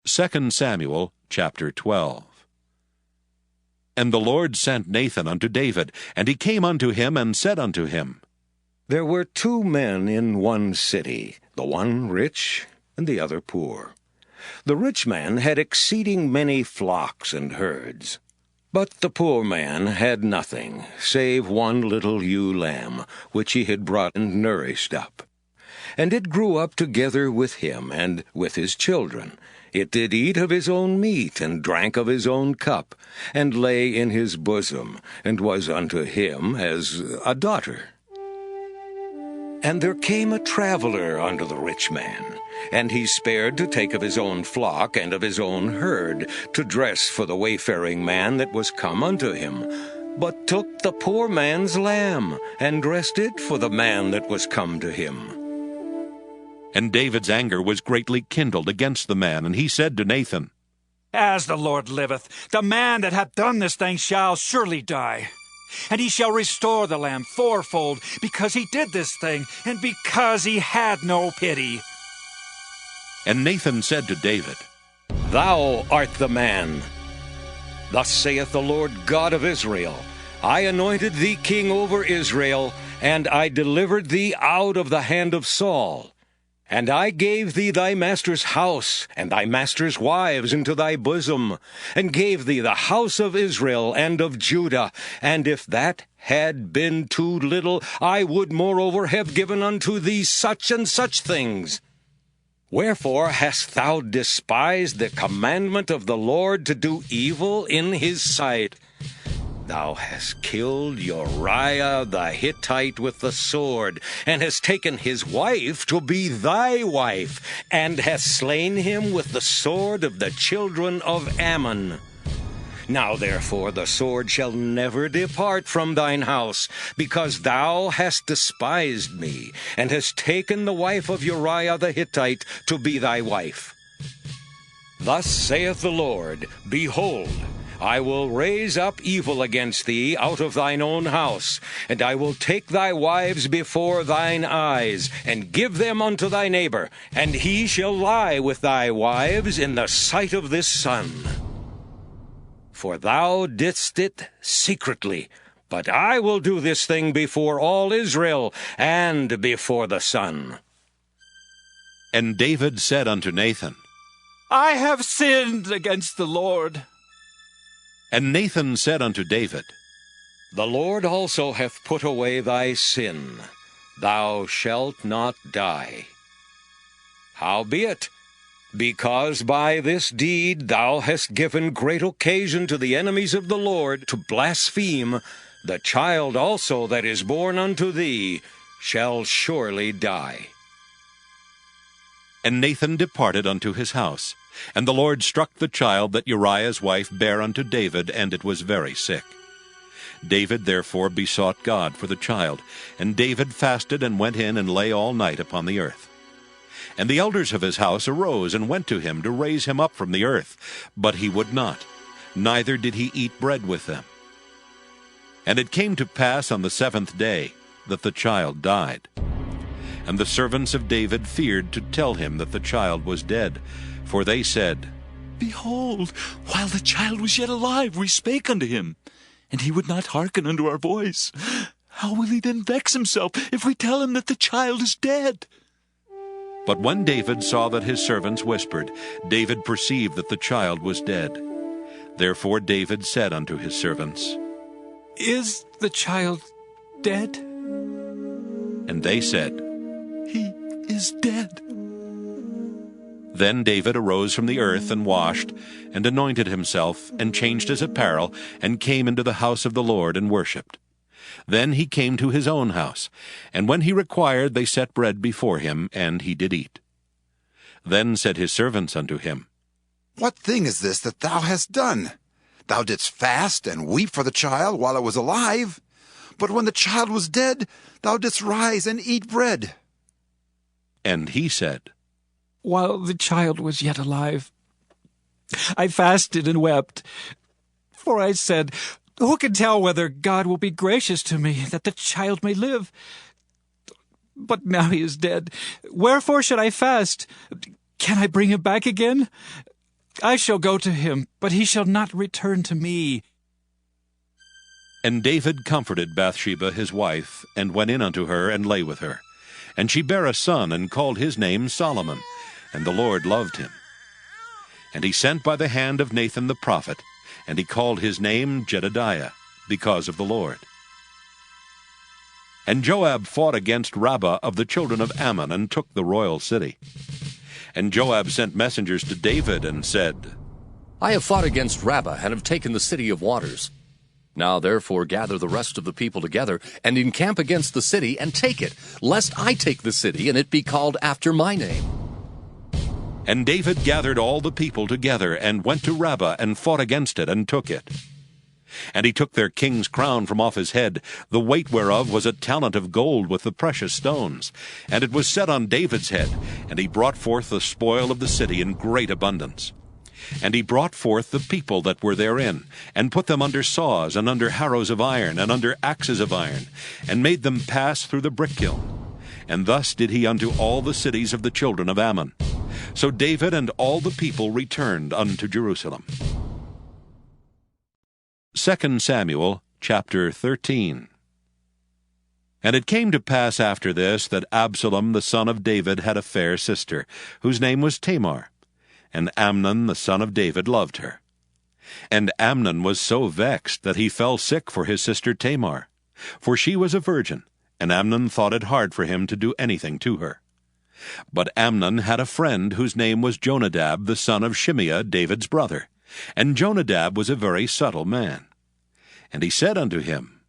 2 Samuel chapter 12. And the Lord sent Nathan unto David, and he came unto him, and said unto him, There were 2 men in one city, the one rich, and the other poor. The rich man had exceeding many flocks and herds. But the poor man had nothing, save one little ewe lamb, which he had brought and nourished up. And it grew up together with him, and with his children. It did eat of his own meat, and drank of his own cup, and lay in his bosom, and was unto him as a daughter. And there came a traveler unto the rich man, and he spared to take of his own flock and of his own herd, to dress for the wayfaring man that was come unto him, but took the poor man's lamb, and dressed it for the man that was come to him. And David's anger was greatly kindled against the man, and he said to Nathan, As the Lord liveth, the man that hath done this thing shall surely die. And he shall restore the lamb fourfold, because he did this thing, and because he had no pity. And Nathan said to David, Thou art the man. Thus saith the Lord God of Israel, I anointed thee king over Israel, and I delivered thee out of the hand of Saul. And I gave thee thy master's house, and thy master's wives into thy bosom, and gave thee the house of Israel and of Judah. And if that had been too little, I would moreover have given unto thee such and such things. Wherefore hast thou despised the commandment of the Lord to do evil in his sight? Thou hast killed Uriah the Hittite with the sword, and hast taken his wife to be thy wife, and hast slain him with the sword of the children of Ammon. Now therefore the sword shall never depart from thine house, because thou hast despised me, and hast taken the wife of Uriah the Hittite to be thy wife. Thus saith the Lord, Behold, I will raise up evil against thee out of thine own house, and I will take thy wives before thine eyes, and give them unto thy neighbor, and he shall lie with thy wives in the sight of this sun. For thou didst it secretly, but I will do this thing before all Israel, and before the sun. And David said unto Nathan, I have sinned against the Lord. And Nathan said unto David, The Lord also hath put away thy sin. Thou shalt not die. Howbeit, because by this deed thou hast given great occasion to the enemies of the Lord to blaspheme, the child also that is born unto thee shall surely die. And Nathan departed unto his house. And the Lord struck the child that Uriah's wife bare unto David, and it was very sick. David therefore besought God for the child, and David fasted and went in and lay all night upon the earth. And the elders of his house arose and went to him to raise him up from the earth, but he would not, neither did he eat bread with them. And it came to pass on the 7th day that the child died. And the servants of David feared to tell him that the child was dead, for they said, Behold, while the child was yet alive, we spake unto him, and he would not hearken unto our voice. How will he then vex himself, if we tell him that the child is dead? But when David saw that his servants whispered, David perceived that the child was dead. Therefore David said unto his servants, Is the child dead? And they said, He is dead. Then David arose from the earth, and washed, and anointed himself, and changed his apparel, and came into the house of the Lord, and worshipped. Then he came to his own house, and when he required, they set bread before him, and he did eat. Then said his servants unto him, What thing is this that thou hast done? Thou didst fast and weep for the child while it was alive, but when the child was dead, thou didst rise and eat bread. And he said, While the child was yet alive, I fasted and wept, for I said, Who can tell whether God will be gracious to me, that the child may live? But now he is dead. Wherefore should I fast? Can I bring him back again? I shall go to him, but he shall not return to me. And David comforted Bathsheba his wife, and went in unto her, and lay with her. And she bare a son, and called his name Solomon, and the Lord loved him. And he sent by the hand of Nathan the prophet, and he called his name Jedediah, because of the Lord. And Joab fought against Rabbah of the children of Ammon, and took the royal city. And Joab sent messengers to David, and said, I have fought against Rabbah, and have taken the city of waters. Now therefore gather the rest of the people together, and encamp against the city, and take it, lest I take the city, and it be called after my name. And David gathered all the people together, and went to Rabbah, and fought against it, and took it. And he took their king's crown from off his head, the weight whereof was a talent of gold with the precious stones. And it was set on David's head, and he brought forth the spoil of the city in great abundance. And he brought forth the people that were therein, and put them under saws, and under harrows of iron, and under axes of iron, and made them pass through the brickkiln. And thus did he unto all the cities of the children of Ammon. So David and all the people returned unto Jerusalem. 2 Samuel chapter 13. And it came to pass after this that Absalom the son of David had a fair sister, whose name was Tamar. And Amnon the son of David loved her. And Amnon was so vexed that he fell sick for his sister Tamar, for she was a virgin, and Amnon thought it hard for him to do anything to her. But Amnon had a friend whose name was Jonadab the son of Shimeah, David's brother. And Jonadab was a very subtle man. And he said unto him,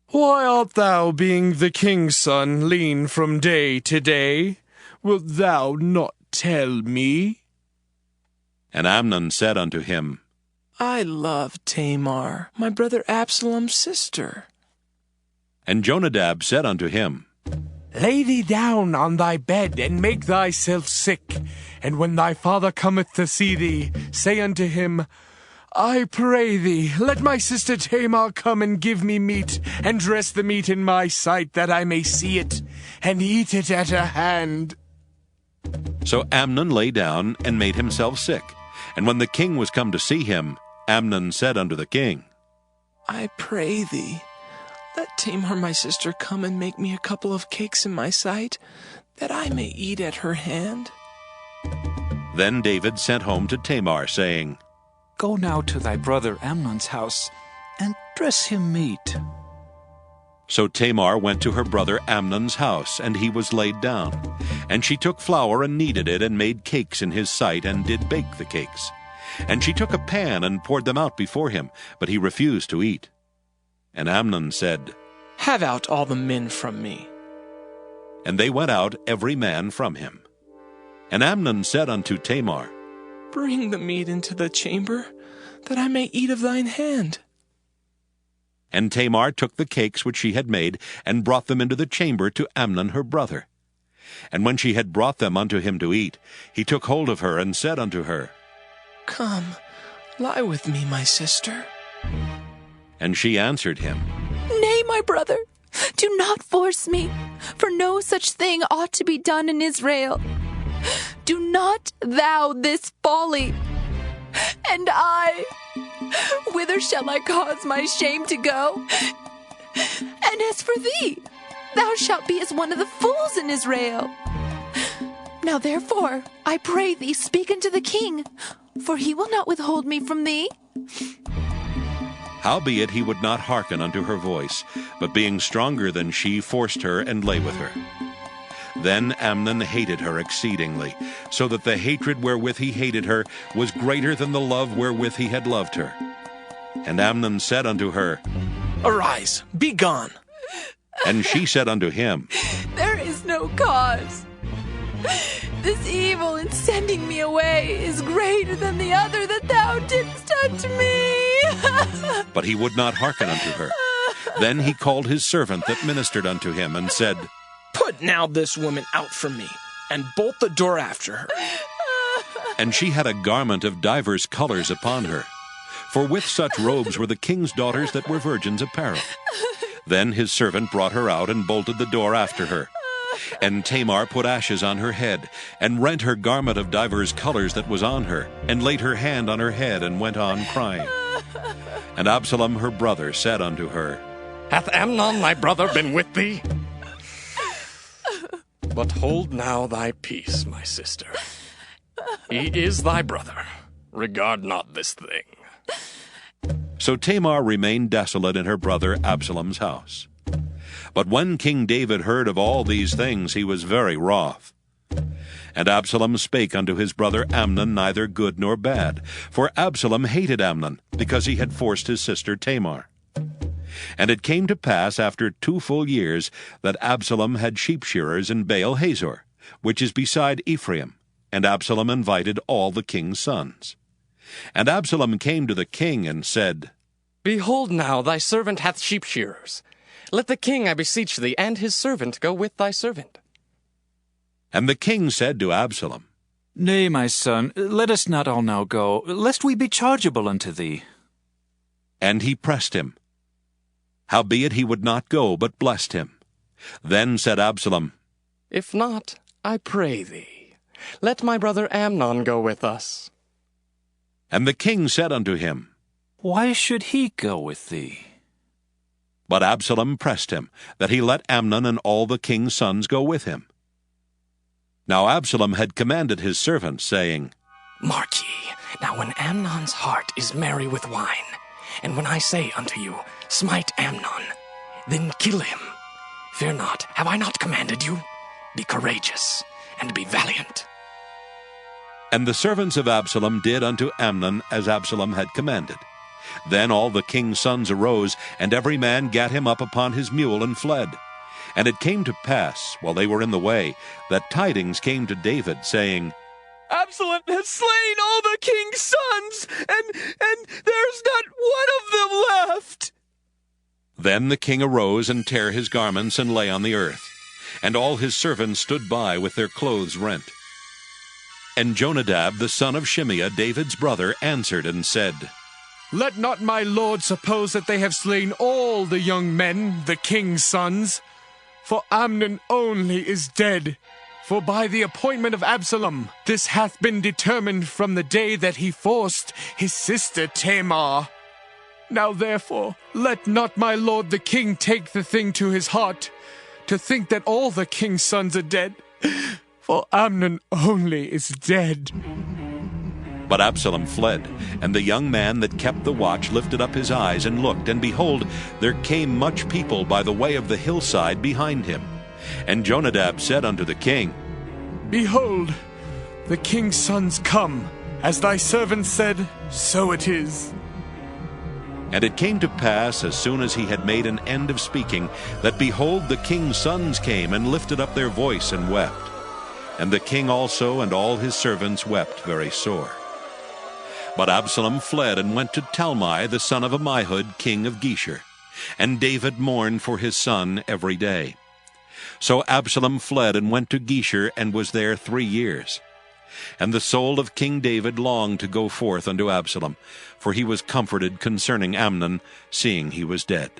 Why art thou, being the king's son, lean from day to day? Wilt thou not tell me? And Amnon said unto him, I love Tamar, my brother Absalom's sister. And Jonadab said unto him, Lay thee down on thy bed, and make thyself sick. And when thy father cometh to see thee, say unto him, I pray thee, let my sister Tamar come and give me meat, and dress the meat in my sight, that I may see it, and eat it at her hand. So Amnon lay down, and made himself sick. And when the king was come to see him, Amnon said unto the king, I pray thee, let Tamar my sister come and make me a couple of cakes in my sight, that I may eat at her hand. Then David sent home to Tamar, saying, Go now to thy brother Amnon's house, and dress him meat. So Tamar went to her brother Amnon's house, and he was laid down. And she took flour, and kneaded it, and made cakes in his sight, and did bake the cakes. And she took a pan, and poured them out before him, but he refused to eat. And Amnon said, Have out all the men from me. And they went out every man from him. And Amnon said unto Tamar, Bring the meat into the chamber, that I may eat of thine hand. And Tamar took the cakes which she had made, and brought them into the chamber to Amnon her brother. And when she had brought them unto him to eat, he took hold of her, and said unto her, Come, lie with me, my sister. And she answered him, Nay, my brother, do not force me, for no such thing ought to be done in Israel. Do not thou this folly. And I, whither shall I cause my shame to go? And as for thee, thou shalt be as one of the fools in Israel. Now therefore, I pray thee, speak unto the king, for he will not withhold me from thee. Howbeit he would not hearken unto her voice, but being stronger than she, forced her, and lay with her. Then Amnon hated her exceedingly, so that the hatred wherewith he hated her was greater than the love wherewith he had loved her. And Amnon said unto her, Arise, be gone. And she said unto him, There is no cause. This evil in sending me away is greater than the other that thou didst unto me. But he would not hearken unto her. Then he called his servant that ministered unto him, and said, Put now this woman out from me, and bolt the door after her. And she had a garment of divers colors upon her, for with such robes were the king's daughters that were virgins apparel. Then his servant brought her out, and bolted the door after her. And Tamar put ashes on her head, and rent her garment of divers colors that was on her, and laid her hand on her head, and went on crying. And Absalom her brother said unto her, Hath Amnon thy brother been with thee? But hold now thy peace, my sister. He is thy brother. Regard not this thing. So Tamar remained desolate in her brother Absalom's house. But when King David heard of all these things, he was very wroth. And Absalom spake unto his brother Amnon neither good nor bad, for Absalom hated Amnon, because he had forced his sister Tamar. And it came to pass after 2 full years that Absalom had sheep shearers in Baal Hazor, which is beside Ephraim, and Absalom invited all the king's sons. And Absalom came to the king and said, Behold now, thy servant hath sheep shearers. Let the king, I beseech thee, and his servant go with thy servant. And the king said to Absalom, Nay, my son, let us not all now go, lest we be chargeable unto thee. And he pressed him. Howbeit he would not go, but blessed him. Then said Absalom, If not, I pray thee, let my brother Amnon go with us. And the king said unto him, Why should he go with thee? But Absalom pressed him, that he let Amnon and all the king's sons go with him. Now Absalom had commanded his servants, saying, Mark ye, now when Amnon's heart is merry with wine, and when I say unto you, Smite Amnon, then kill him. Fear not, have I not commanded you? Be courageous, and be valiant. And the servants of Absalom did unto Amnon as Absalom had commanded. Then all the king's sons arose, and every man gat him up upon his mule and fled. And it came to pass, while they were in the way, that tidings came to David, saying, Absalom has slain all the king's sons, and there's not one of them left. Then the king arose and tare his garments and lay on the earth. And all his servants stood by with their clothes rent. And Jonadab the son of Shimeah, David's brother, answered and said, Let not my lord suppose that they have slain all the young men, the king's sons. For Amnon only is dead. For by the appointment of Absalom, this hath been determined from the day that he forced his sister Tamar. Now therefore, let not my lord the king take the thing to his heart, to think that all the king's sons are dead, for Amnon only is dead. But Absalom fled, and the young man that kept the watch lifted up his eyes and looked, and behold, there came much people by the way of the hillside behind him. And Jonadab said unto the king, Behold, the king's sons come. As thy servant said, so it is. And it came to pass, as soon as he had made an end of speaking, that behold, the king's sons came and lifted up their voice and wept. And the king also and all his servants wept very sore. But Absalom fled and went to Talmai the son of Ammihud, king of Geshur. And David mourned for his son every day. So Absalom fled and went to Geshur, and was there 3 years. And the soul of King David longed to go forth unto Absalom, for he was comforted concerning Amnon, seeing he was dead.